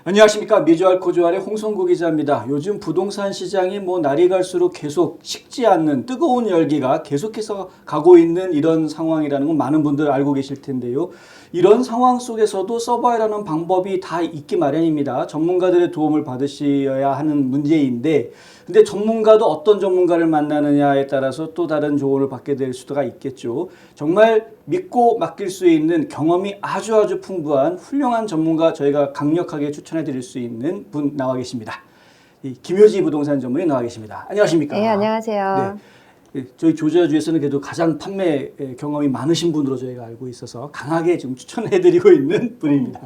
안녕하십니까. 미주알 코주알의 홍성구 기자입니다. 요즘 부동산 시장이 날이 갈수록 계속 식지 않는 뜨거운 열기가 계속해서 가고 있는 이런 상황이라는 건 많은 분들 알고 계실 텐데요. 이런 상황 속에서도 서바이라는 방법이 다 있기 마련입니다. 전문가들의 도움을 받으셔야 하는 문제인데, 근데 전문가도 어떤 전문가를 만나느냐에 따라서 또 다른 조언을 받게 될 수가 있겠죠. 정말 믿고 맡길 수 있는 경험이 아주 풍부한 훌륭한 전문가 저희가 강력하게 추천해 드릴 수 있는 분 나와 계십니다. 김효지 부동산 전문의 나와 계십니다. 안녕하십니까? 네, 안녕하세요. 네, 저희 조지아주에서는 그래도 가장 판매 경험이 많으신 분으로 저희가 알고 있어서 강하게 지금 추천해 드리고 있는 분입니다.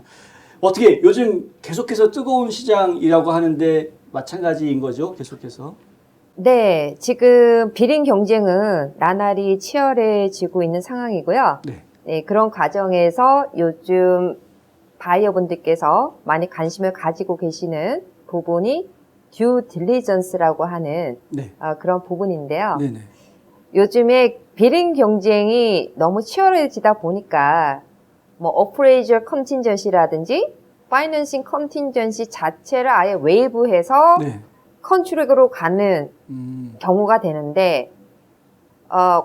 어떻게 요즘 계속해서 뜨거운 시장이라고 하는데 마찬가지인 거죠? 계속해서. 네, 지금 비린 경쟁은 나날이 치열해지고 있는 상황이고요. 네. 네, 그런 과정에서 요즘 바이어분들께서 많이 관심을 가지고 계시는 부분이 듀 딜리전스라고 하는 네. 그런 부분인데요. 네네. 요즘에 비린 경쟁이 너무 치열해지다 보니까 어프레이저 컨틴전시라든지 파이낸싱 컨틴전시 자체를 아예 웨이브해서 네. 컨트랙으로 가는 경우가 되는데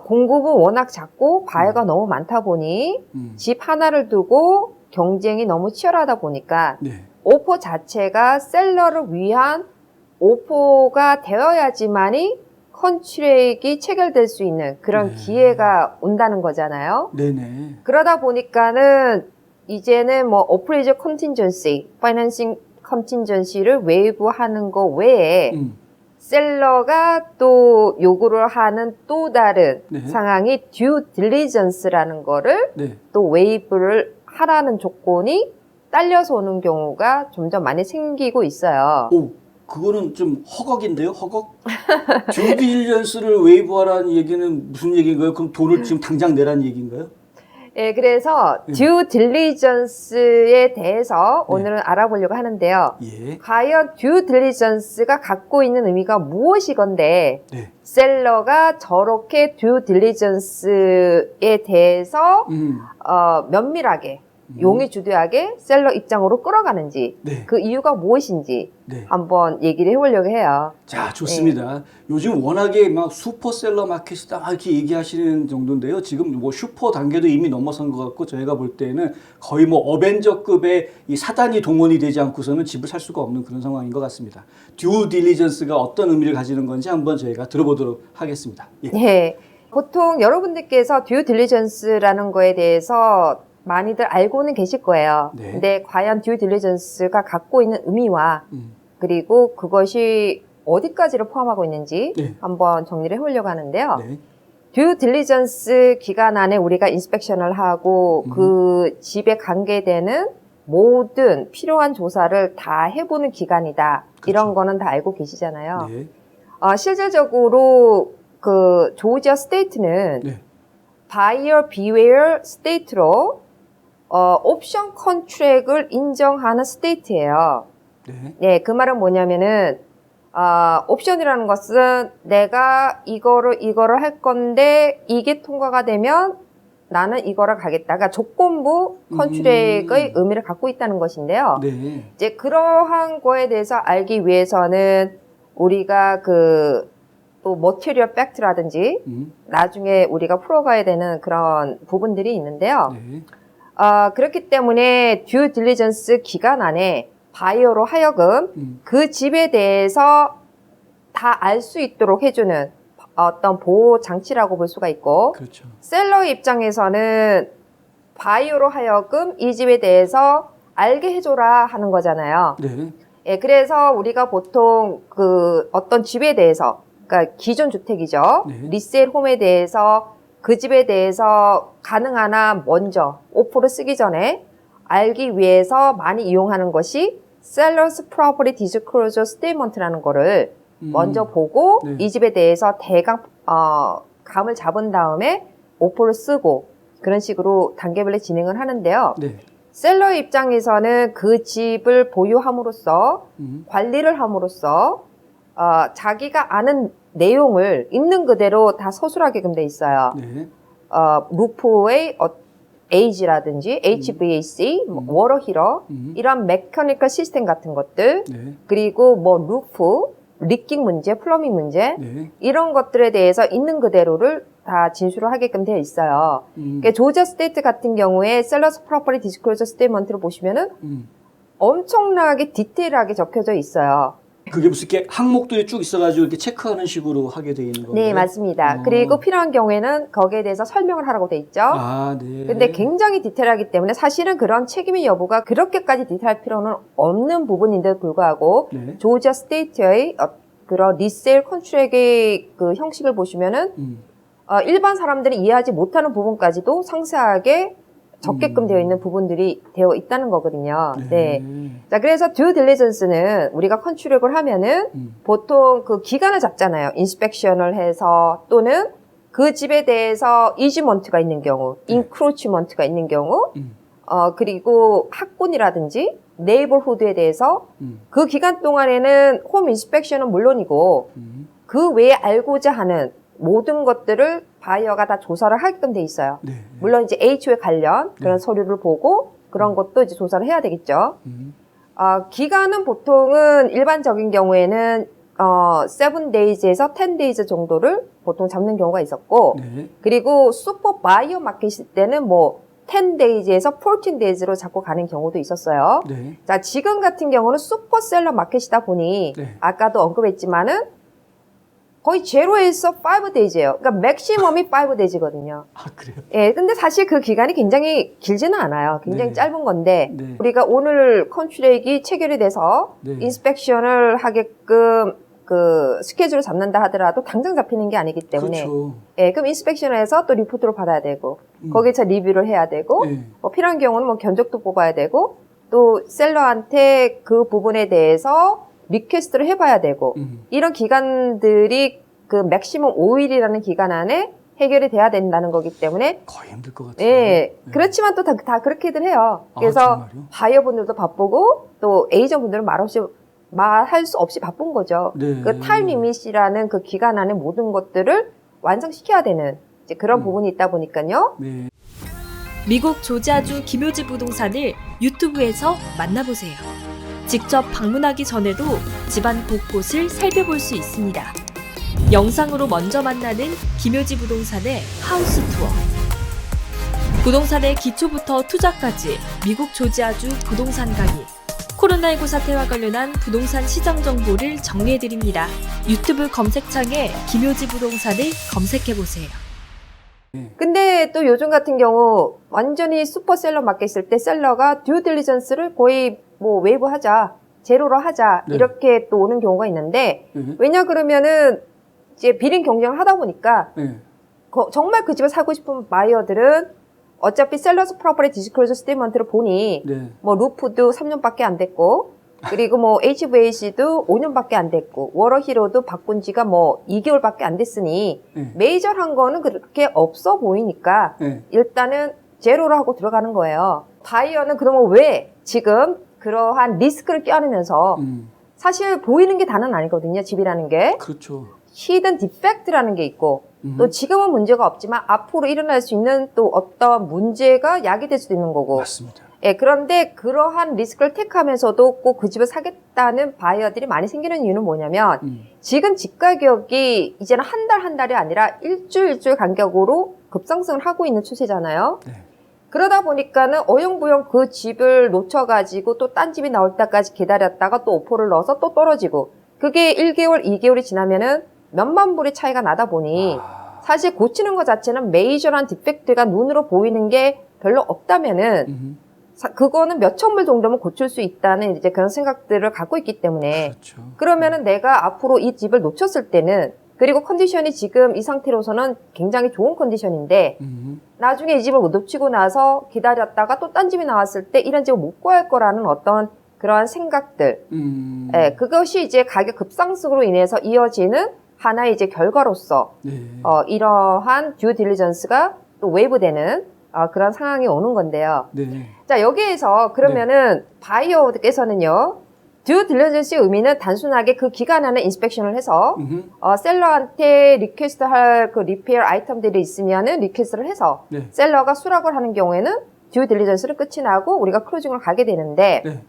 공급은 워낙 작고 바이어가 너무 많다 보니 집 하나를 두고 경쟁이 너무 치열하다 보니까 네. 오퍼 자체가 셀러를 위한 오퍼가 되어야지만이 컨트랙이 체결될 수 있는 그런 네. 기회가 온다는 거잖아요. 네네. 그러다 보니까는 이제는 오프레이저 컨틴전시, 파이낸싱 컨틴전시를 웨이브하는 거 외에 셀러가 또 요구를 하는 또 다른 네. 상황이 듀 딜리전스라는 거를 네. 또 웨이브를 하라는 조건이 딸려서 오는 경우가 점점 많이 생기고 있어요. 오, 그거는 좀 허걱인데요, 허걱? 듀딜리전스를 웨이브하라는 얘기는 무슨 얘기인가요? 그럼 돈을 지금 당장 내라는 얘기인가요? 예, 그래서 듀 딜리전스에 대해서 오늘은 알아보려고 하는데요. 예. 과연 듀 딜리전스가 갖고 있는 의미가 무엇이건데 네. 셀러가 저렇게 듀 딜리전스에 대해서 면밀하게 용의주도하게 셀러 입장으로 끌어가는지 네. 그 이유가 무엇인지 네. 한번 얘기를 해보려고 해요. 자, 좋습니다. 요즘 워낙에 막 슈퍼셀러 마켓이다 막 이렇게 얘기하시는 정도인데요. 지금 슈퍼 단계도 이미 넘어선 것 같고 저희가 볼 때는 거의 어벤져급의 이 사단이 동원이 되지 않고서는 집을 살 수가 없는 그런 상황인 것 같습니다. 듀 딜리전스가 어떤 의미를 가지는 건지 한번 저희가 들어보도록 하겠습니다. 예. 네. 보통 여러분들께서 듀 딜리전스라는 거에 대해서 많이들 알고는 계실 거예요. 네. 근데 과연 듀 딜리전스가 갖고 있는 의미와 그리고 그것이 어디까지를 포함하고 있는지 네. 한번 정리를 해보려고 하는데요. 네. 듀 딜리전스 기간 안에 우리가 인스펙션을 하고 그 집에 관계되는 모든 필요한 조사를 다 해보는 기간이다. 그렇죠. 이런 거는 다 알고 계시잖아요. 네. 실질적으로 그 조지아 스테이트는 네. 바이어 비웨어 스테이트로 옵션 컨트랙을 인정하는 스테이트예요. 네. 네, 그 말은 뭐냐면은 옵션이라는 것은 내가 이거를 할 건데 이게 통과가 되면 나는 이거를 가겠다. 그러니까 조건부 컨트랙의 의미를 갖고 있다는 것인데요. 네. 이제 그러한 거에 대해서 알기 위해서는 우리가 또 머티리얼 팩트라든지 나중에 우리가 풀어가야 되는 그런 부분들이 있는데요. 네. 그렇기 때문에 듀 딜리전스 기간 안에 바이어로 하여금 그 집에 대해서 다 알 수 있도록 해주는 어떤 보호 장치라고 볼 수가 있고, 그렇죠. 셀러의 입장에서는 바이어로 하여금 이 집에 대해서 알게 해줘라 하는 거잖아요. 네. 예, 그래서 우리가 보통 어떤 집에 대해서, 그러니까 기존 주택이죠. 네. 리세일 홈에 대해서 그 집에 대해서 가능하나 먼저 오프를 쓰기 전에 알기 위해서 많이 이용하는 것이 Seller's Property Disclosure Statement라는 거를 먼저 보고 네. 이 집에 대해서 대강 감을 잡은 다음에 오프를 쓰고 그런 식으로 단계별로 진행을 하는데요. 네. 셀러의 입장에서는 그 집을 보유함으로써 관리를 함으로써 자기가 아는 내용을 있는 그대로 다 서술하게끔 돼 있어요. 네. 루프의 에이지라든지 HVAC, 워터 히터 이런 메커니컬 시스템 같은 것들 네. 그리고 뭐 루프, 리킹 문제, 플러밍 문제 네. 이런 것들에 대해서 있는 그대로를 다 진술을 하게끔 되어 있어요. 그러니까 조지아 스테이트 같은 경우에 셀러스 프로퍼티 디스클로저 스테이먼트를 보시면은 엄청나게 디테일하게 적혀져 있어요. 그게 무슨 이렇게 항목들이 쭉 있어가지고 이렇게 체크하는 식으로 하게 되어 있는 건가요? 네, 맞습니다. 그리고 필요한 경우에는 거기에 대해서 설명을 하라고 돼 있죠. 아, 네. 근데 굉장히 디테일하기 때문에 사실은 그런 책임의 여부가 그렇게까지 디테일할 필요는 없는 부분인데도 불구하고 네. 조지아 스테이트의 그런 리세일 컨트랙의 그 형식을 보시면은 일반 사람들이 이해하지 못하는 부분까지도 상세하게 적게끔 되어 있는 부분들이 되어 있다는 거거든요. 네. 자, 그래서 듀 딜리전스는 우리가 컨트랙을 하면은 보통 그 기간을 잡잖아요. 인스펙션을 해서 또는 그 집에 대해서 이지먼트가 있는 경우, 인크로치먼트가 있는 경우, 그리고 학군이라든지 네이버후드에 대해서 그 기간 동안에는 홈 인스펙션은 물론이고 그 외에 알고자 하는 모든 것들을 바이어가 다 조사를 하게끔 돼 있어요. 네. 물론 이제 HO에 관련 그런 서류를 보고 그런 것도 이제 조사를 해야 되겠죠. 기간은 보통은 일반적인 경우에는 7days에서 10days 정도를 보통 잡는 경우가 있었고 네. 그리고 슈퍼 바이어 마켓일 때는 뭐 10days에서 14days로 잡고 가는 경우도 있었어요. 네. 자, 지금 같은 경우는 슈퍼셀러 마켓이다 보니 네. 아까도 언급했지만은 거의 제로에서 5days예요. 그러니까 맥시멈이 5days거든요. 아, 그래요? 예, 근데 사실 그 기간이 굉장히 길지는 않아요. 굉장히 네. 짧은 건데 네. 우리가 오늘 컨트랙이 체결이 돼서 네. 인스펙션을 하게끔 그 스케줄을 잡는다 하더라도 당장 잡히는 게 아니기 때문에 그렇죠. 예, 그럼 인스펙션을 해서 또 리포트를 받아야 되고 거기서 리뷰를 해야 되고 네. 뭐 필요한 경우는 뭐 견적도 뽑아야 되고 또 셀러한테 그 부분에 대해서 리퀘스트를 해봐야 되고 이런 기간들이 그 맥시멈 5일이라는 기간 안에 해결이 돼야 된다는 거기 때문에 거의 힘들 것 같아요. 예, 그렇지만 또 다 그렇게들 해요. 그래서 정말요? 바이어분들도 바쁘고 또 에이전분들은 말할 수 없이 바쁜 거죠. 네. 그 타임 리밋이라는 그 기간 안에 모든 것들을 완성시켜야 되는 이제 그런 부분이 있다 보니까요. 네. 미국 조지아주 김효지 부동산을 유튜브에서 만나보세요. 직접 방문하기 전에도 집안 곳곳을 살펴볼 수 있습니다. 영상으로 먼저 만나는 김효지 부동산의 하우스 투어. 부동산의 기초부터 투자까지 미국 조지아주 부동산 강의. 코로나19 사태와 관련한 부동산 시장 정보를 정리해드립니다. 유튜브 검색창에 김효지 부동산을 검색해보세요. 근데 또 요즘 같은 경우 완전히 슈퍼셀러 마켓일 때 셀러가 듀 딜리전스를 거의 뭐 웨이브 하자, 제로로 하자 네. 이렇게 또 오는 경우가 있는데 왜냐 그러면은 이제 비링 경쟁을 하다 보니까 네. 정말 그 집을 사고 싶은 바이어들은 어차피 셀러스 프로퍼티 디스클로저 스테이먼트를 보니 네. 뭐 루프도 3년밖에 안 됐고 그리고 뭐 HVAC도 5년밖에 안 됐고 워터 히로도 바꾼 지가 뭐 2개월밖에 안 됐으니 네. 메이저한 거는 그렇게 없어 보이니까 네. 일단은 제로로 하고 들어가는 거예요. 바이어는 그러면 왜 지금 그러한 리스크를 껴안으면서 사실 보이는 게 다는 아니거든요. 집이라는 게. 그렇죠. 히든 디펙트라는 게 있고 또 지금은 문제가 없지만 앞으로 일어날 수 있는 또 어떤 문제가 야기될 수도 있는 거고. 맞습니다. 예, 그런데 그러한 리스크를 택하면서도 꼭 그 집을 사겠다는 바이어들이 많이 생기는 이유는 뭐냐면 지금 집 가격이 이제는 한 달이 아니라 일주일 간격으로 급상승을 하고 있는 추세잖아요. 네. 그러다 보니까는 어영부영 그 집을 놓쳐가지고 또 딴 집이 나올 때까지 기다렸다가 또 오퍼를 넣어서 또 떨어지고 그게 1개월, 2개월이 지나면은 몇만 불의 차이가 나다 보니 사실 고치는 것 자체는 메이저한 디펙트가 눈으로 보이는 게 별로 없다면은 그거는 몇천 불 정도면 고칠 수 있다는 이제 그런 생각들을 갖고 있기 때문에 그렇죠. 그러면은 내가 앞으로 이 집을 놓쳤을 때는 그리고 컨디션이 지금 이 상태로서는 굉장히 좋은 컨디션인데 나중에 이 집을 놓치고 나서 기다렸다가 또 딴 집이 나왔을 때 이런 집을 못 구할 거라는 어떤 그러한 생각들 예, 그것이 이제 가격 급상승으로 인해서 이어지는 하나의 이제 결과로서 네. 이러한 듀 딜리전스가 또 웨이브되는 그런 상황이 오는 건데요. 네. 자, 여기에서 그러면은 바이어께서는요, 듀 딜리전스의 의미는 단순하게 그 기간 안에 인스펙션을 해서 음흠. 셀러한테 리퀘스트 할 그 리페어 아이템들이 있으면은 리퀘스트를 해서 네. 셀러가 수락을 하는 경우에는 듀 딜리전스는 끝이 나고 우리가 클로징을 가게 되는데 네.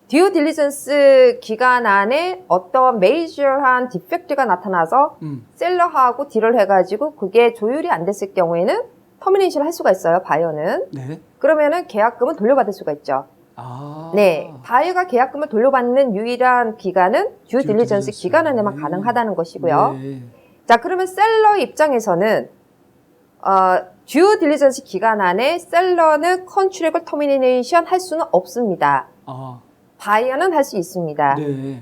듀 딜리전스 기간 안에 어떤 메이저한 디펙트가 나타나서 셀러하고 딜을 해가지고 그게 조율이 안 됐을 경우에는 터미네이션을 할 수가 있어요. 바이어는. 네. 그러면은 계약금은 돌려받을 수가 있죠. 아. 네, 바이어가 계약금을 돌려받는 유일한 기간은 듀 딜리전스 딜리전스. 기간 안에만 가능하다는 것이고요. 네. 자, 그러면 셀러 입장에서는 듀 딜리전스 기간 안에 셀러는 컨트랙을 터미네이션 할 수는 없습니다. 아. 바이어는 할 수 있습니다. 네.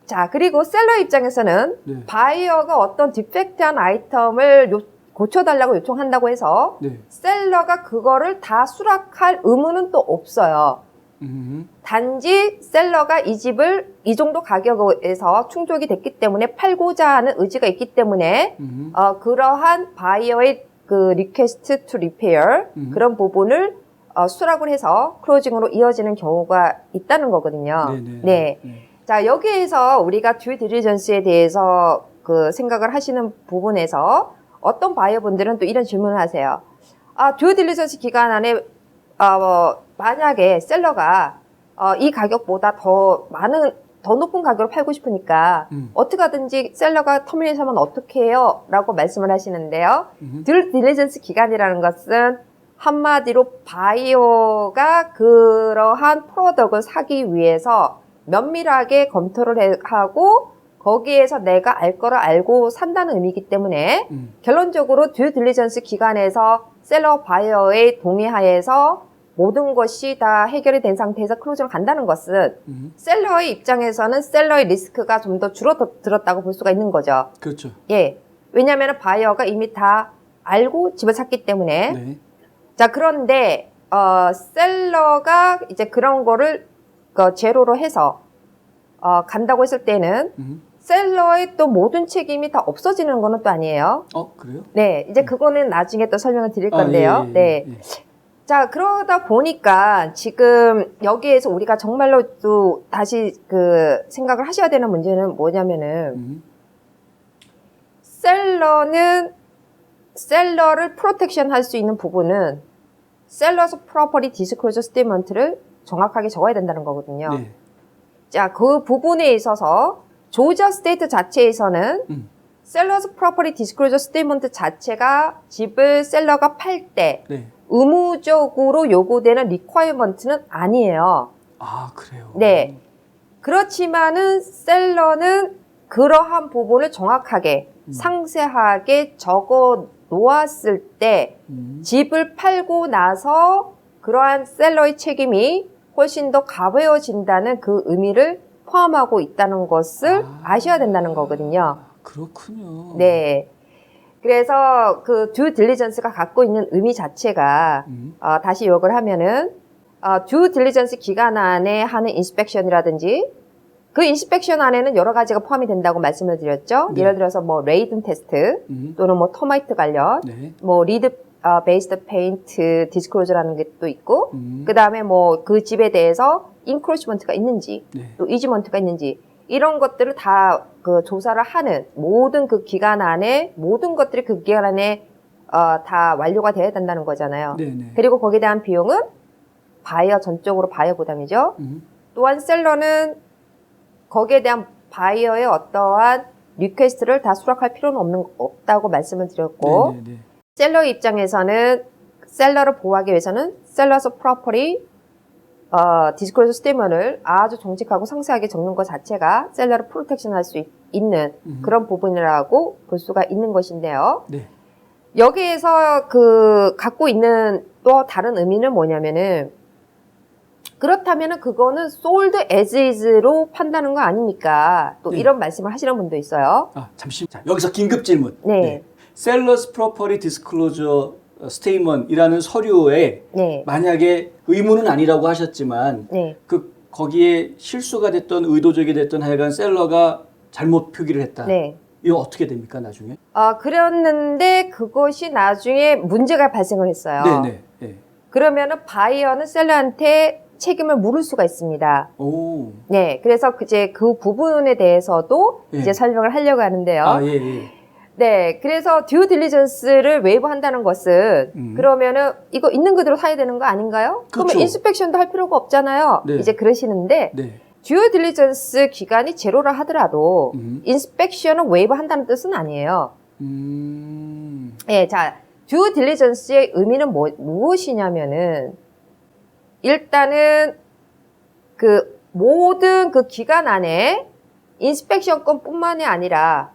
자, 그리고 셀러 입장에서는 네. 바이어가 어떤 디펙트한 아이템을 고쳐달라고 요청한다고 해서 네. 셀러가 그거를 다 수락할 의무는 또 없어요. 단지 셀러가 이 집을 이 정도 가격에서 충족이 됐기 때문에 팔고자 하는 의지가 있기 때문에 그러한 바이어의 그 리퀘스트 투 리페어 그런 부분을 수락을 해서 클로징으로 이어지는 경우가 있다는 거거든요. 네네. 네. 네. 자, 여기에서 우리가 듀 딜리전스에 대해서 그 생각을 하시는 부분에서 어떤 바이어분들은 또 이런 질문을 하세요. 듀 딜리전스 기간 안에 만약에 셀러가 이 가격보다 더 높은 가격으로 팔고 싶으니까 어떻게 하든지 셀러가 터미네이션하면 어떻게 해요? 라고 말씀을 하시는데요. 듀 딜리전스 기간이라는 것은 한마디로 바이어가 그러한 프로덕트를 사기 위해서 면밀하게 검토를 하고 거기에서 내가 알 거를 알고 산다는 의미이기 때문에 결론적으로 듀 딜리전스 기간에서 셀러 바이어의 동의하에서 모든 것이 다 해결이 된 상태에서 클로징을 간다는 것은 셀러의 입장에서는 셀러의 리스크가 좀 더 줄어들었다고 볼 수가 있는 거죠. 그렇죠. 예. 왜냐하면 바이어가 이미 다 알고 집을 샀기 때문에. 네. 자, 그런데 셀러가 이제 그런 거를 제로로 해서 간다고 했을 때는 셀러의 또 모든 책임이 다 없어지는 거는 또 아니에요. 그래요? 네, 이제 그거는 나중에 또 설명을 드릴 건데요. 예, 예, 네. 예. 자, 그러다 보니까 지금 여기에서 우리가 정말로 또 다시 그 생각을 하셔야 되는 문제는 뭐냐면은 셀러를 프로텍션 할 수 있는 부분은 셀러스 프로퍼티 디스클로저 스테이트먼트를 정확하게 적어야 된다는 거거든요. 네. 자, 그 부분에 있어서 조지아 스테이트 자체에서는 셀러스 프로퍼티 디스클로저 스테이트먼트 자체가 집을 셀러가 팔 때 네. 의무적으로 요구되는 리ኳ이어먼트는 아니에요. 아, 그래요? 네. 그렇지만은 셀러는 그러한 부분을 정확하게 상세하게 적어 놓았을 때 집을 팔고 나서 그러한 셀러의 책임이 훨씬 더 가벼워진다는 그 의미를 포함하고 있다는 것을 아셔야 된다는 거거든요. 그렇군요. 네. 그래서 그 듀 딜리전스가 갖고 있는 의미 자체가 다시 요약을 하면은 듀 딜리전스 기간 안에 하는 인스펙션이라든지 그 인스펙션 안에는 여러 가지가 포함이 된다고 말씀을 드렸죠. 네. 예를 들어서 뭐 레이든 테스트 또는 뭐 터마이트 관련 네. 뭐 리드 베이스드 페인트 디스클로저라는 게 또 있고 그 다음에 뭐 그 집에 대해서 인크로치먼트가 있는지 네. 또 이지먼트가 있는지 이런 것들을 다 그 조사를 하는 모든 그 기간 안에 모든 것들이 그 기간 안에 다 완료가 되어야 된다는 거잖아요. 네네. 그리고 거기에 대한 비용은 바이어 전적으로 바이어 부담이죠. 또한 셀러는 거기에 대한 바이어의 어떠한 리퀘스트를 다 수락할 필요는 없다고 말씀을 드렸고 네네네. 셀러 입장에서는 셀러를 보호하기 위해서는 셀러스 프로퍼티 디스클로저 스테이트먼트를 아주 정직하고 상세하게 적는 것 자체가 셀러를 프로텍션 할 수 있는 그런 부분이라고 볼 수가 있는 것인데요. 네. 여기에서 그 갖고 있는 또 다른 의미는 뭐냐면은 그렇다면은 그거는 sold as is로 판다는 거 아닙니까? 또 네. 이런 말씀을 하시는 분도 있어요. 잠시. 자, 여기서 긴급 질문. 네. 셀러스 프로퍼티 디스클로저 스테이먼이라는 서류에 네. 만약에 의무는 아니라고 하셨지만 네. 거기에 실수가 됐던 의도적이 됐던 하여간 셀러가 잘못 표기를 했다. 네. 이거 어떻게 됩니까 나중에? 그랬는데 그것이 나중에 문제가 발생을 했어요. 네네. 네. 그러면은 바이어는 셀러한테 책임을 물을 수가 있습니다. 오. 네, 그래서 이제 그 부분에 대해서도 예. 이제 설명을 하려고 하는데요. 아, 예, 예. 네, 그래서 듀 딜리전스를 웨이브한다는 것은 그러면은 이거 있는 그대로 사야 되는 거 아닌가요? 그렇죠. 그러면 인스펙션도 할 필요가 없잖아요. 네. 이제 그러시는데 네. 듀 딜리전스 기간이 제로라 하더라도 인스펙션은 웨이브한다는 뜻은 아니에요. 예, 자, 듀 딜리전스의 의미는 무엇이냐면은 일단은 그 모든 그 기간 안에 인스펙션 건뿐만이 아니라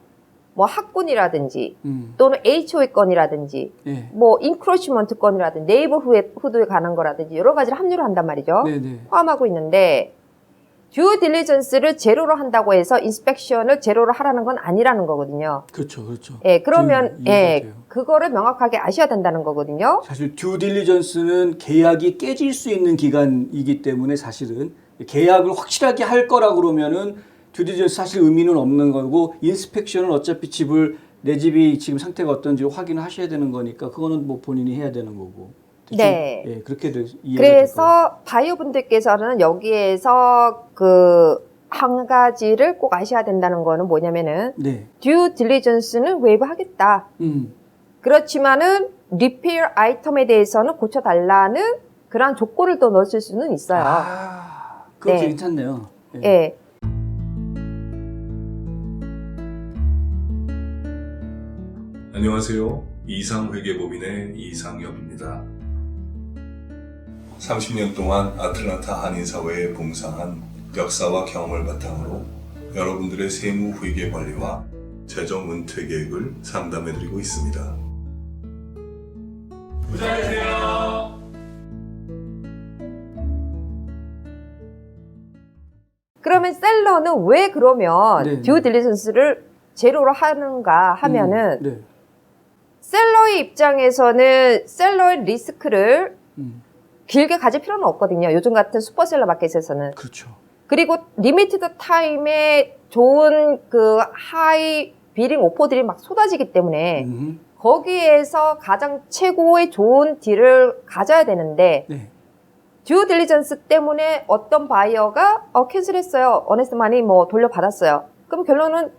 뭐 학군이라든지 또는 HOE 건이라든지 예. 뭐 인크로치먼트 건이라든지 네이버후드에 관한 거라든지 여러 가지를 합류를 한단 말이죠. 네네. 포함하고 있는데 듀 딜리전스를 제로로 한다고 해서 인스펙션을 제로로 하라는 건 아니라는 거거든요. 그렇죠, 그렇죠. 예, 그러면 이해가 예, 돼요. 그거를 명확하게 아셔야 된다는 거거든요. 사실 듀 딜리전스는 계약이 깨질 수 있는 기간이기 때문에 사실은 계약을 확실하게 할 거라 그러면은 듀 딜리전스 사실 의미는 없는 거고 인스펙션은 어차피 내 집이 지금 상태가 어떤지 확인을 하셔야 되는 거니까 그거는 뭐 본인이 해야 되는 거고. 대충, 네. 예, 그렇게 이해가 될 거예요. 그래서 바이오분들께서는 여기에서 그 한 가지를 꼭 아셔야 된다는 거는 뭐냐면은 네. 듀 딜리전스는 웨이브 하겠다. 그렇지만은 리페어 아이템에 대해서는 고쳐달라는 그런 조건을 또 넣으실 수는 있어요. 아, 그거 네. 괜찮네요. 예. 예. 안녕하세요. 이상회계법인의 이상엽입니다. 30년 동안 아틀란타 한인사회에 봉사한 역사와 경험을 바탕으로 여러분들의 세무 회계 관리와 재정 은퇴 계획을 상담해드리고 있습니다. 부자 되세요. 그러면 셀러는 왜 그러면 네. 듀 딜리전스를 제로로 하는가 하면은 네. 셀러의 입장에서는 셀러의 리스크를 길게 가질 필요는 없거든요. 요즘 같은 슈퍼셀러 마켓에서는. 그렇죠. 그리고 리미티드 타임에 좋은 그 하이 비링 오퍼들이 막 쏟아지기 때문에 거기에서 가장 최고의 좋은 딜을 가져야 되는데 네. 듀 딜리전스 때문에 어떤 바이어가 캔슬했어요. 어네스트 마니 뭐 돌려받았어요. 그럼 결론은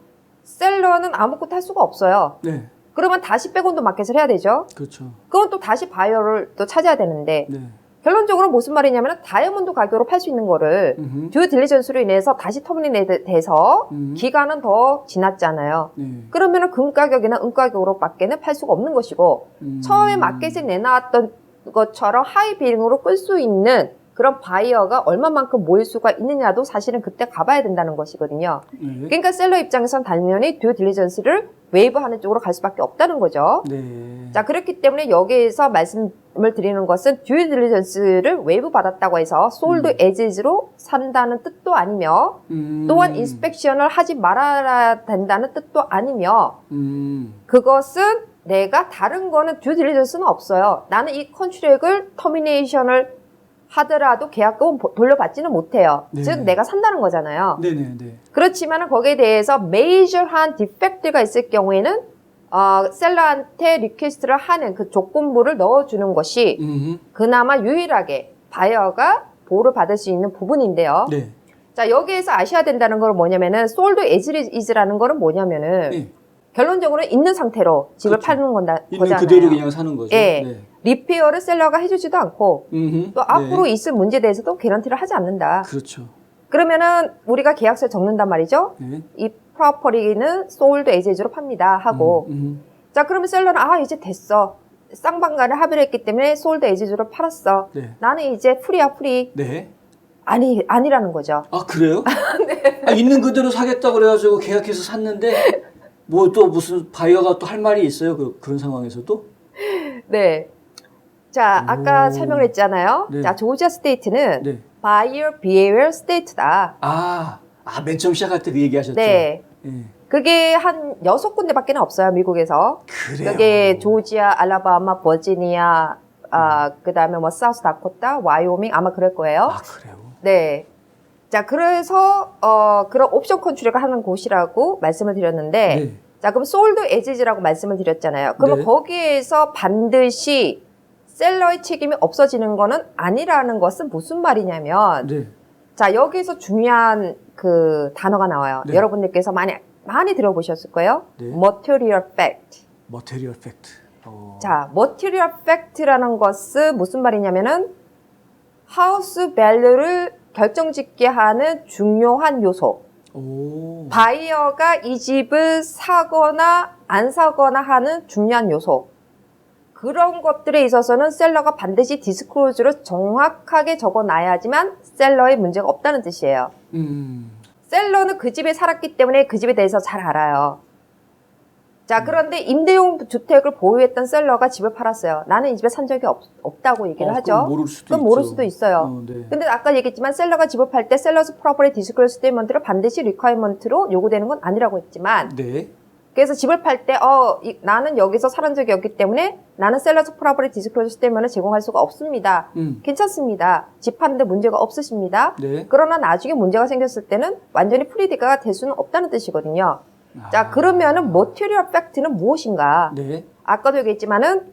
셀러는 아무것도 할 수가 없어요. 네. 그러면 다시 백온도 마켓을 해야 되죠. 그렇죠. 그건 또 다시 바이어를 또 찾아야 되는데 네. 결론적으로 무슨 말이냐면 다이아몬드 가격으로 팔 수 있는 거를 듀 딜리전스로 인해서 다시 터미네이트 돼서 기간은 더 지났잖아요. 네. 그러면 금 가격이나 은 가격으로 밖에는 팔 수가 없는 것이고 처음에 마켓에 내놨던 것처럼 하이 비링으로 끌 수 있는 그런 바이어가 얼마만큼 모일 수가 있느냐도 사실은 그때 가봐야 된다는 것이거든요. 네. 그러니까 셀러 입장에선 당연히 듀 딜리전스를 웨이브하는 쪽으로 갈 수밖에 없다는 거죠. 네. 자, 그렇기 때문에 여기에서 말씀을 드리는 것은 듀 딜리전스를 웨이브 받았다고 해서 솔드 에지즈로 산다는 뜻도 아니며 또한 인스펙션을 하지 말아야 된다는 뜻도 아니며 그것은 내가 다른 거는 듀 딜리전스는 없어요. 나는 이 컨트랙을 터미네이션을 하더라도 계약금은 돌려받지는 못해요. 네. 즉 내가 산다는 거잖아요. 네네네. 그렇지만 거기에 대해서 메이저한 디펙트가 있을 경우에는 셀러한테 리퀘스트를 하는 그 조건부를 넣어주는 것이 그나마 유일하게 바이어가 보호를 받을 수 있는 부분인데요. 네. 자, 여기에서 아셔야 된다는 건 뭐냐면은 솔드 에즈이즈라는 거는 뭐냐면은 네. 결론적으로 있는 상태로 집을 그렇죠. 파는 있는 거잖아요. 그대로 그냥 사는 거죠. 예. 네. 리페어를 셀러가 해주지도 않고 또 앞으로 네. 있을 문제에 대해서도 개런티를 하지 않는다. 그렇죠. 그러면은 우리가 계약서에 적는단 말이죠. 네. 이 프로퍼리는 솔드 에이지로 팝니다 하고 자, 그러면 셀러는 이제 됐어. 쌍방간을 합의를 했기 때문에 솔드 에이지로 팔았어. 네. 나는 이제 프리야 프리. 네. 아니라는 거죠. 아, 그래요? 네. 있는 그대로 사겠다 그래가지고 계약해서 샀는데 뭐 또 무슨 바이어가 또 할 말이 있어요? 그런 상황에서도? 네. 자, 아까 설명을 했잖아요. 네. 자, 조지아 스테이트는 네. Buyer Behavior State다. 맨 처음 시작할 때 그 얘기 하셨죠? 네. 예. 그게 한 6군데밖에 없어요, 미국에서. 그래요. 그게 조지아, 알라바마, 버지니아, 그 다음에 뭐 사우스 다코타, 와이오밍 아마 그럴 거예요. 그래요? 네. 자, 그래서 그런 옵션 컨트롤을 하는 곳이라고 말씀을 드렸는데 네. 자, 그럼 솔드 에지즈라고 말씀을 드렸잖아요. 그러면 네. 거기에서 반드시 셀러의 책임이 없어지는 거는 아니라는 것은 무슨 말이냐면 네. 자, 여기서 중요한 그 단어가 나와요. 네. 여러분들께서 많이 들어보셨을 거예요. 네. material fact. 머테리얼 팩트. 자, material fact라는 것은 무슨 말이냐면은 house value를 결정짓게 하는 중요한 요소. 오. 바이어가 이 집을 사거나 안 사거나 하는 중요한 요소. 그런 것들에 있어서는 셀러가 반드시 디스클로즈를 정확하게 적어놔야지만 셀러의 문제가 없다는 뜻이에요. 셀러는 그 집에 살았기 때문에 그 집에 대해서 잘 알아요. 자, 그런데 임대용 주택을 보유했던 셀러가 집을 팔았어요. 나는 이 집에 산 적이 없다고 얘기를 하죠. 그럼 모를 수도 그럼 있죠. 모를 수도 있어요. 네. 근데 아까 얘기했지만 셀러가 집을 팔 때 셀러스 프로퍼티 디스클로즈 스테이먼트를 반드시 리ኳ이먼트로 요구되는 건 아니라고 했지만 네. 그래서 집을 팔 때 나는 여기서 살은 적이 없기 때문에 나는 셀러스 프로퍼티 디스클로즈 스테이먼트를 제공할 수가 없습니다. 괜찮습니다. 집 파는데 문제가 없으십니다. 네. 그러나 나중에 문제가 생겼을 때는 완전히 프리디가가 될 수는 없다는 뜻이거든요. 자, 그러면은 material fact는 무엇인가? 네. 아까도 얘기했지만은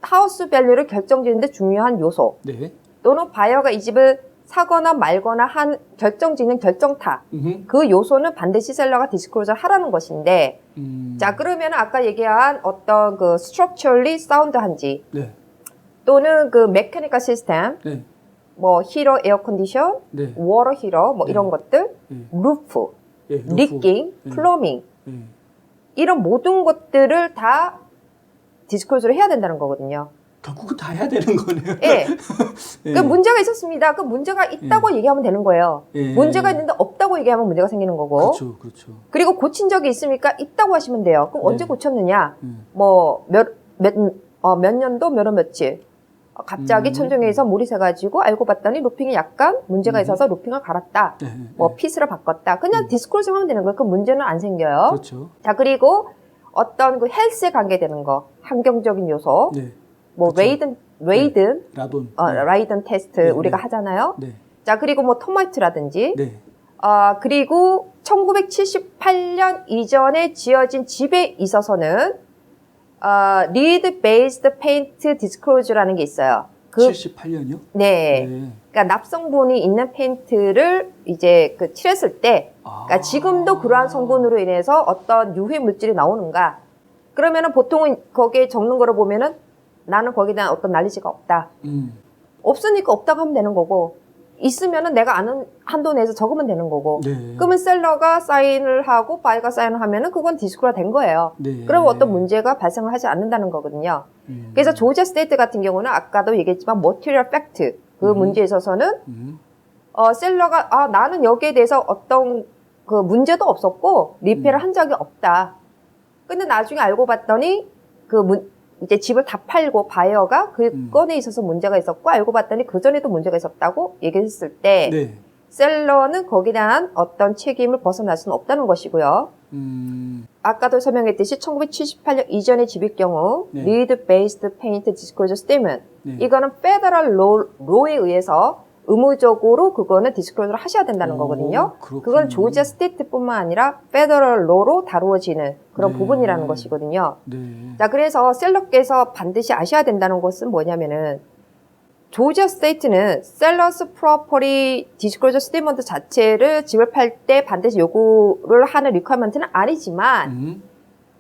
하우스 밸류를 결정짓는데 중요한 요소 네. 또는 바이어가 이 집을 사거나 말거나 한 결정짓는 결정타 음흠. 그 요소는 반드시 셀러가 디스클로즈를 하라는 것인데 자, 그러면 아까 얘기한 어떤 그 structurally sound한지 네. 또는 그 mechanical system 네. 뭐 히터 에어 컨디션, 네. 워터 히터 뭐 네. 이런 것들, 네. 루프, 예, 루프. 리깅, 네. 플러밍 네. 이런 모든 것들을 다 디스클로즈를 해야 된다는 거거든요. 결국은 다 해야 되는 거네요. 예. 예. 그 문제가 있었습니다. 그 문제가 있다고 얘기하면 되는 거예요. 예. 문제가 있는데 없다고 얘기하면 문제가 생기는 거고. 그렇죠. 그렇죠. 그리고 고친 적이 있습니까? 있다고 하시면 돼요. 그럼 네. 언제 고쳤느냐? 뭐 몇 년도 몇 월 며칠. 갑자기 천정에서 물이 새가지고 알고 봤더니 루핑이 약간 문제가 있어서 루핑을 갈았다. 네. 뭐 피스를 바꿨다. 그냥 디스클로즈 하면 되는 거예요. 그 문제는 안 생겨요. 그렇죠. 자, 그리고 어떤 그 헬스에 관계되는 거, 환경적인 요소, 네. 뭐 그렇죠. 레이든, 라돈. 라이든 테스트 네, 우리가 네. 하잖아요. 네. 자, 그리고 뭐 터마이트라든지, 네. 그리고 1978년 이전에 지어진 집에 있어서는 리드 베이스드 페인트 디스클로즈라는 게 있어요. 78년이요? 네. 그러니까 납성분이 있는 페인트를 이제 그 칠했을 때, 그러니까 지금도 그러한 성분으로 인해서 어떤 유해 물질이 나오는가? 그러면은 보통은 거기에 적는 거를 보면은 나는 거기에 대한 어떤 난리지가 없다. 없으니까 없다고 하면 되는 거고, 있으면은 내가 아는 한도 내에서 적으면 되는 거고, 네. 그러면 셀러가 사인을 하고 바이가 사인을 하면은 그건 디스크가 된 거예요. 네. 그럼 어떤 문제가 발생을 하지 않는다는 거거든요. 그래서 조지아 스테이트 같은 경우는 아까도 얘기했지만 material fact 그 문제에 있어서는 셀러가 나는 여기에 대해서 어떤 그 문제도 없었고 리페를 한 적이 없다. 근데 나중에 알고 봤더니 이제 집을 다 팔고 바이어가 그 건에 있어서 문제가 있었고 알고 봤더니 그 전에도 문제가 있었다고 얘기했을 때 네. 셀러는 거기에 대한 어떤 책임을 벗어날 수는 없다는 것이고요. 아까도 설명했듯이 1978년 이전의 집일 경우 네. Lead Based Paint Disclosure Statement 네. 이거는 Federal Law에 의해서 의무적으로 그거는 디스클로즈를 하셔야 된다는 거거든요. 그렇군요. 그건 조지아 스테이트뿐만 아니라 Federal Law로 다루어지는 그런 네. 부분이라는 것이거든요. 네. 자, 그래서 셀러께서 반드시 아셔야 된다는 것은 뭐냐면은 조지아 스테이트는 셀러스 프로퍼티 디스클로저 스테이먼트 자체를 집을 팔 때 반드시 요구를 하는 리퀘어먼트는 아니지만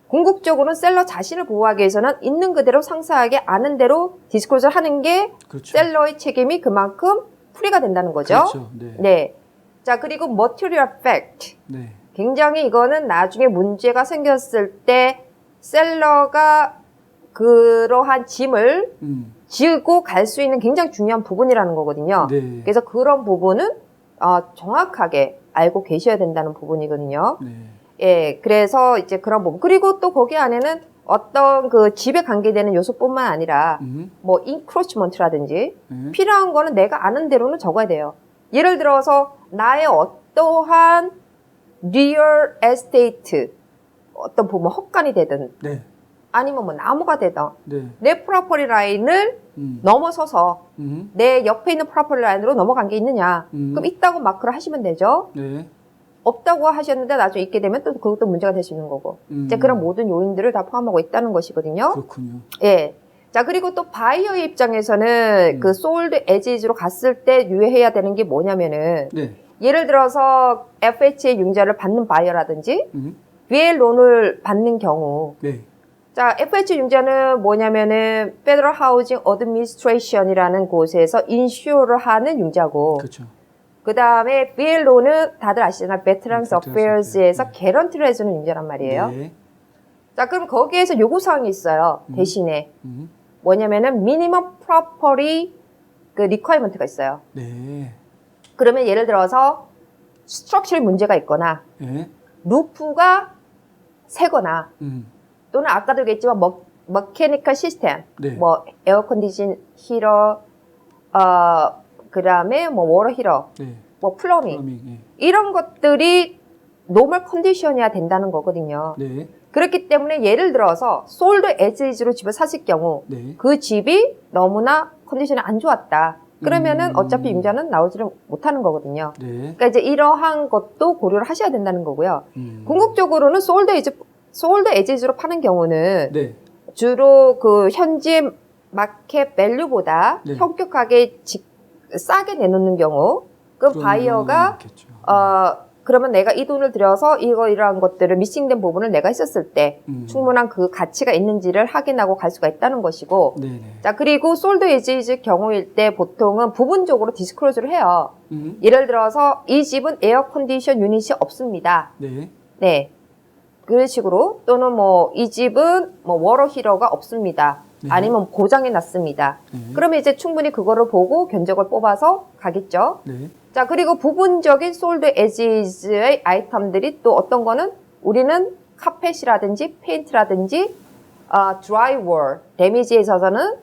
궁극적으로는 셀러 자신을 보호하기 위해서는 있는 그대로 상세하게 아는 대로 디스클로저를 하는 게 그렇죠. 셀러의 책임이 그만큼 풀이가 된다는 거죠. 그렇죠. 네. 네. 자, 그리고 material fact. 네. 굉장히 이거는 나중에 문제가 생겼을 때 셀러가 그러한 짐을 지고 갈 수 있는 굉장히 중요한 부분이라는 거거든요. 네. 그래서 그런 부분은 정확하게 알고 계셔야 된다는 부분이거든요. 네. 예, 그래서 이제 그런 부분. 그리고 또 거기 안에는 어떤 그 집에 관계되는 요소뿐만 아니라 뭐 인크로치먼트라든지 필요한 거는 내가 아는 대로는 적어야 돼요. 예를 들어서 나의 어떠한 리얼 에스테이트 어떤 부분 헛간이 되든 네. 아니면 뭐 나무가 되든 네. 내 프로퍼티 라인을 넘어서서 내 옆에 있는 프로퍼티 라인으로 넘어간 게 있느냐. 그럼 있다고 마크를 하시면 되죠. 네. 없다고 하셨는데 나중에 있게 되면 또 그것도 문제가 될 수 있는 거고. 이제 그런 모든 요인들을 다 포함하고 있다는 것이거든요. 그렇군요. 예. 자, 그리고 또 바이어의 입장에서는 그 솔드 에지즈로 갔을 때 유의해야 되는 게 뭐냐면은 네. 예를 들어서 FHA 융자를 받는 바이어라든지 음. VA 론을 받는 경우 네. 자, FHA 융자는 뭐냐면은 Federal Housing Administration이라는 곳에서 인슈어를 하는 융자고 그렇죠. 그 다음에 VA 론은 다들 아시잖아요. Veterans Veterans Affairs에서 Affairs. 개런티를 해주는 융자란 말이에요. 네. 자, 그럼 거기에서 요구사항이 있어요. 대신에 뭐냐면은 Minimum Property 그 Requirement가 있어요. 네. 그러면 예를 들어서 스트럭처럴 문제가 있거나 네. 루프가 새거나 또는 아까도 얘기했지만 머케니컬 시스템, 네. 뭐 에어컨디션 히터, 그다음에 뭐 워터 히터, 네. 뭐 플러밍 플러밍, 예. 이런 것들이 노멀 컨디션이어야 된다는 거거든요. 네. 그렇기 때문에 예를 들어서 솔드 에지즈로 집을 사실 경우 네. 그 집이 너무나 컨디션이 안 좋았다. 그러면은 어차피 융자는 나오지를 못하는 거거든요. 네. 그러니까 이제 이러한 것도 고려를 하셔야 된다는 거고요. 궁극적으로는 솔드 에지즈로 파는 경우는 네. 주로 그 현재 마켓 밸류보다 네. 현격하게 싸게 내놓는 경우 그 그런 바이어가 경우는 있겠죠. 그러면 내가 이 돈을 들여서 이러한 것들을 미싱된 부분을 내가 했었을 때 충분한 그 가치가 있는지를 확인하고 갈 수가 있다는 것이고 네네. 자 그리고 솔드 에지즈 경우일 때 보통은 부분적으로 디스클로즈를 해요. 음. 예를 들어서 이 집은 에어컨디션 유닛이 없습니다. 네. 네. 그런 식으로 또는 뭐 이 집은 뭐 워터 히터가 없습니다. 네. 아니면 고장이 났습니다. 네. 그러면 이제 충분히 그거를 보고 견적을 뽑아서 가겠죠. 네. 자 그리고 부분적인 솔드 에지즈의 아이템들이 또 어떤 거는 우리는 카펫이라든지 페인트라든지 드라이월 데미지에 있어서는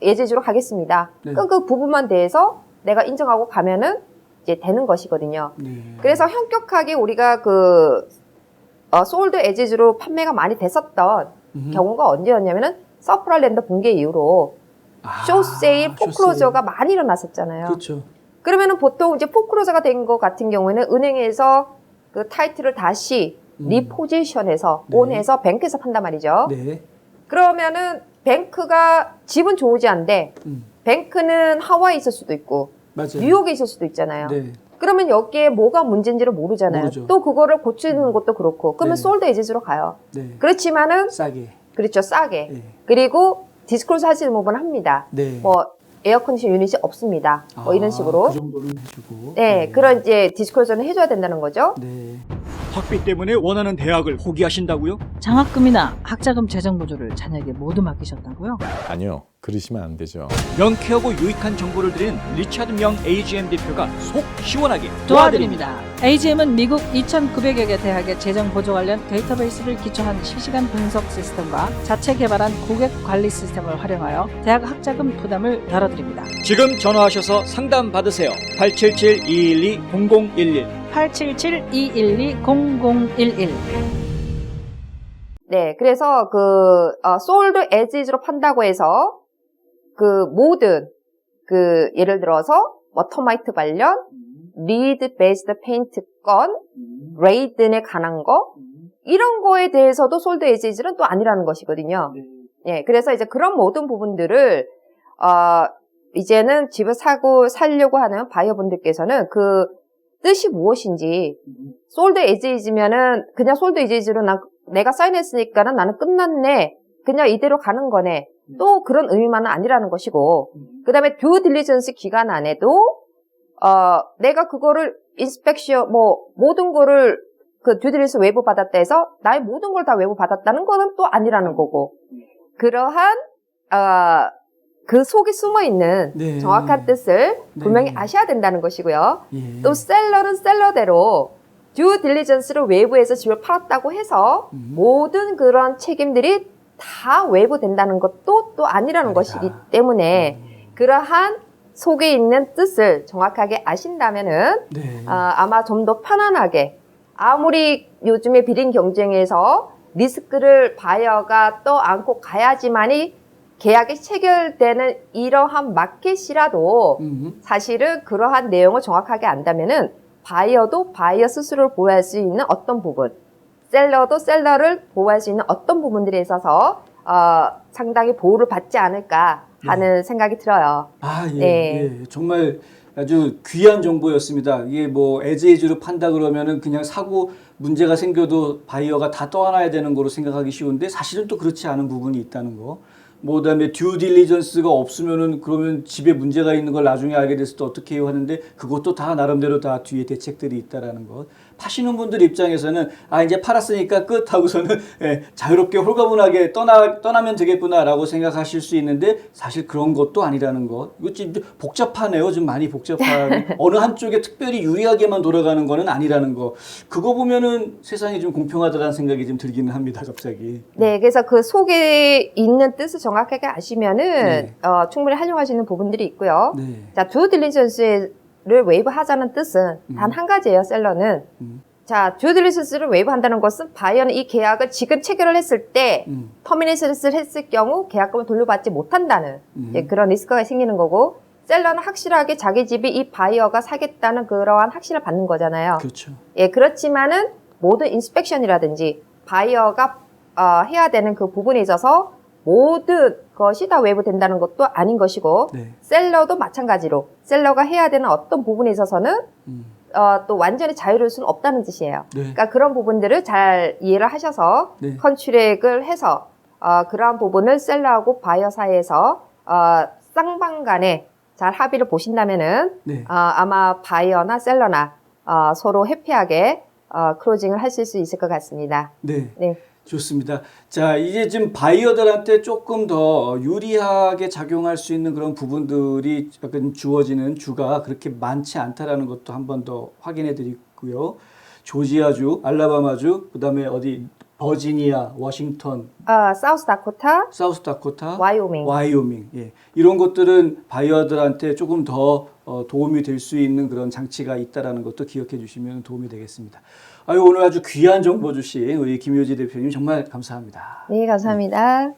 에지즈로 가겠습니다. 네. 그럼 그 부분만 대해서 내가 인정하고 가면은 이제 되는 것이거든요. 네. 그래서 현격하게 우리가 솔드 에지즈로 판매가 많이 됐었던 경우가 언제였냐면은 서프라랜드 붕괴 이후로 쇼세일, 포크로저가 많이 일어났었잖아요. 그렇죠. 그러면은 보통 이제 포크로저가 된 것 같은 경우에는 은행에서 그 타이틀을 다시 리포지션해서 네. 온해서 뱅크에서 판단 말이죠. 네. 그러면은 뱅크가 집은 좋으지 않은데 뱅크는 하와이에 있을 수도 있고 맞아요. 뉴욕에 있을 수도 있잖아요. 네. 그러면 여기에 뭐가 문제인지를 모르잖아요. 모르죠. 또 그거를 고치는 것도 그렇고 그러면 네. 솔드 에지즈로 가요. 네. 그렇지만은 싸게. 그렇죠. 싸게. 네. 그리고 디스클로즈 하시는 부분 합니다. 네. 뭐 에어컨디션 유닛이 없습니다. 뭐 이런 식으로. 그 정도는 해주고. 네, 그런 이제 디스클로즈는 해줘야 된다는 거죠. 네. 학비 때문에 원하는 대학을 포기하신다고요? 장학금이나 학자금 재정 보조를 자녀에게 모두 맡기셨다고요? 아니요, 그러시면 안 되죠. 명쾌하고 유익한 정보를 드린 리차드 명 AGM 대표가 속 시원하게 도와드립니다. AGM은 미국 2,900여 개 대학의 재정 보조 관련 데이터베이스를 기초한 실시간 분석 시스템과 자체 개발한 고객 관리 시스템을 활용하여 대학 학자금 부담을 덜어드립니다. 지금 전화하셔서 상담 받으세요. 877-212-0011 877-212-0011 네, 그래서 솔드 에지즈로 판다고 해서 모든 예를 들어서 터마이트 관련 리드 베이스드 페인트 건 레이든에 관한 거 이런 거에 대해서도 솔드 에지즈는 또 아니라는 것이거든요. 예, 그래서 이제 그런 모든 부분들을 이제는 집을 살려고 하는 바이어분들께서는 그 뜻이 무엇인지 솔드 에지즈면은 그냥 솔드 에지즈로 내가 사인했으니까는 나는 끝났네. 그냥 이대로 가는 거네. 또 그런 의미만은 아니라는 것이고 그 다음에 듀 딜리전스 기간 안에도 내가 그거를 인스펙션 모든 거를 듀 딜리전스 외부 받았다 해서 나의 모든 걸 다 외부 받았다는 거는 또 아니라는 거고 그러한 그 속에 숨어있는 네. 정확한 뜻을 분명히 네. 아셔야 된다는 것이고요. 예. 또 셀러는 셀러대로 듀 딜리전스를 외부에서 집을 팔았다고 해서 모든 그런 책임들이 다 외부된다는 것도 또 아니라는 것이기 때문에 그러한 속에 있는 뜻을 정확하게 아신다면은 네. 아마 좀 더 편안하게 아무리 요즘에 비린 경쟁에서 리스크를 바이어가 떠안고 가야지만이 계약이 체결되는 이러한 마켓이라도 사실은 그러한 내용을 정확하게 안다면은 바이어도 바이어 스스로를 보호할 수 있는 어떤 부분, 셀러도 셀러를 보호할 수 있는 어떤 부분들에 있어서 상당히 보호를 받지 않을까 하는 생각이 들어요. 아, 예, 네. 예. 정말 아주 귀한 정보였습니다. 이게 뭐 에즈에즈로 판다 그러면은 그냥 사고 문제가 생겨도 바이어가 다 떠안아야 되는 거로 생각하기 쉬운데 사실은 또 그렇지 않은 부분이 있다는 거. 뭐 그다음에 듀 딜리전스가 없으면은 그러면 집에 문제가 있는 걸 나중에 알게 됐을 때 어떻게 해요 하는데 그것도 다 나름대로 다 뒤에 대책들이 있다라는 것. 파시는 분들 입장에서는 아 이제 팔았으니까 끝 하고서는 예, 자유롭게 홀가분하게 떠나면 되겠구나라고 생각하실 수 있는데 사실 그런 것도 아니라는 것. 이거 좀 복잡하네요. 좀 많이 복잡한 어느 한쪽에 특별히 유리하게만 돌아가는 거는 아니라는 거. 그거 보면은 세상이 좀 공평하다는 생각이 좀 들기는 합니다. 갑자기. 네, 그래서 그 속에 있는 뜻을 정확하게 아시면은 네. 충분히 활용하시는 부분들이 있고요. 네. 자, 듀 딜리전스를 웨이브하자는 뜻은 단 한 가지예요. 셀러는. 자, 듀 딜리전스를 웨이브한다는 것은 바이어는 이 계약을 지금 체결을 했을 때 터미네이션을 했을 경우 계약금을 돌려받지 못한다는 예, 그런 리스크가 생기는 거고 셀러는 확실하게 자기 집이 이 바이어가 사겠다는 그러한 확신을 받는 거잖아요. 그렇죠. 예, 그렇지만은 모든 인스펙션이라든지 바이어가 해야 되는 그 부분에 있어서 모든 것이 다 웨이브 된다는 것도 아닌 것이고 네. 셀러도 마찬가지로 셀러가 해야 되는 어떤 부분에 있어서는 또 완전히 자유로울 수는 없다는 뜻이에요. 네. 그러니까 그런 부분들을 잘 이해를 하셔서 네. 컨트랙을 해서 그러한 부분을 셀러하고 바이어 사이에서 쌍방 간에 잘 합의를 보신다면은 네. 아마 바이어나 셀러나 서로 해피하게 클로징을 하실 수 있을 것 같습니다. 네. 네. 좋습니다. 자, 이제 지금 바이어들한테 조금 더 유리하게 작용할 수 있는 그런 부분들이 약간 주어지는 주가 그렇게 많지 않다라는 것도 한 번 더 확인해 드리고요. 조지아주, 알라바마주, 그다음에 어디 버지니아, 워싱턴, 사우스 다코타, 사우스다코타, 와이오밍. 예. 이런 것들은 바이어들한테 조금 더 도움이 될 수 있는 그런 장치가 있다라는 것도 기억해 주시면 도움이 되겠습니다. 아유, 오늘 아주 귀한 정보 주신 우리 김효지 대표님 정말 감사합니다. 네, 감사합니다.